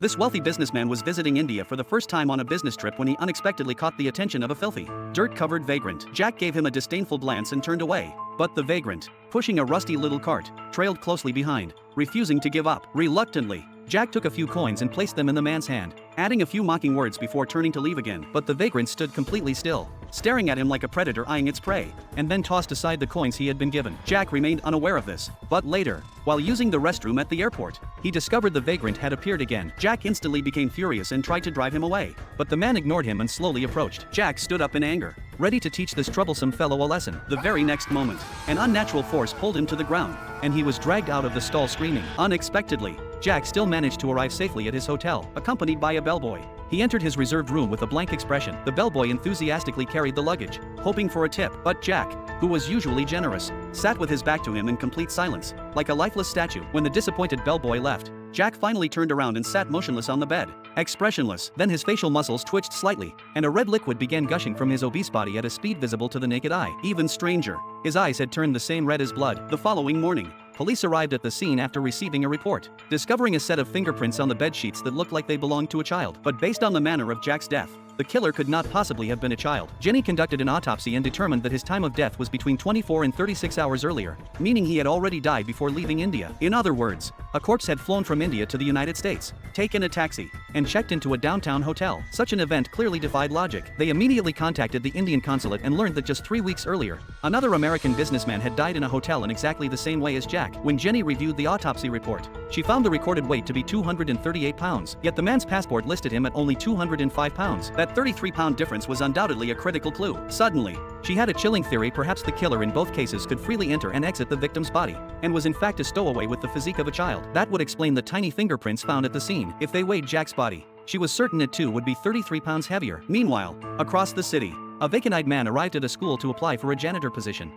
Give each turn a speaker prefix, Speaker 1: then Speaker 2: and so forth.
Speaker 1: This wealthy businessman was visiting India for the first time on a business trip when he unexpectedly caught the attention of a filthy, dirt-covered vagrant. Jack gave him a disdainful glance and turned away. But the vagrant, pushing a rusty little cart, trailed closely behind, refusing to give up. Reluctantly, Jack took a few coins and placed them in the man's hand, adding a few mocking words before turning to leave again. But the vagrant stood completely still, staring at him like a predator eyeing its prey, and then tossed aside the coins he had been given. Jack remained unaware of this, but later, while using the restroom at the airport, he discovered the vagrant had appeared again. Jack instantly became furious and tried to drive him away, but the man ignored him and slowly approached. Jack stood up in anger, ready to teach this troublesome fellow a lesson. The very next moment, an unnatural force pulled him to the ground, and he was dragged out of the stall screaming. Unexpectedly, Jack still managed to arrive safely at his hotel, accompanied by a bellboy. He entered his reserved room with a blank expression. The bellboy enthusiastically carried the luggage, hoping for a tip, but Jack, who was usually generous, sat with his back to him in complete silence, like a lifeless statue. When the disappointed bellboy left, Jack finally turned around and sat motionless on the bed, expressionless. Then his facial muscles twitched slightly, and a red liquid began gushing from his obese body at a speed visible to the naked eye. Even stranger, his eyes had turned the same red as blood. The following morning, police arrived at the scene after receiving a report, discovering a set of fingerprints on the bedsheets that looked like they belonged to a child. But based on the manner of Jack's death, the killer could not possibly have been a child. Jenny conducted an autopsy and determined that his time of death was between 24 and 36 hours earlier, meaning he had already died before leaving India. In other words, a corpse had flown from India to the United States, taken a taxi, and checked into a downtown hotel. Such an event clearly defied logic. They immediately contacted the Indian consulate and learned that just 3 weeks earlier, another American businessman had died in a hotel in exactly the same way as Jack. When Jenny reviewed the autopsy report, she found the recorded weight to be 238 pounds, yet the man's passport listed him at only 205 pounds. That 33-pound difference was undoubtedly a critical clue. Suddenly, she had a chilling theory. Perhaps the killer in both cases could freely enter and exit the victim's body, and was in fact a stowaway with the physique of a child. That would explain the tiny fingerprints found at the scene. If they weighed Jack's body, she was certain it too would be 33 pounds heavier. Meanwhile, across the city, a vacant-eyed man arrived at a school to apply for a janitor position.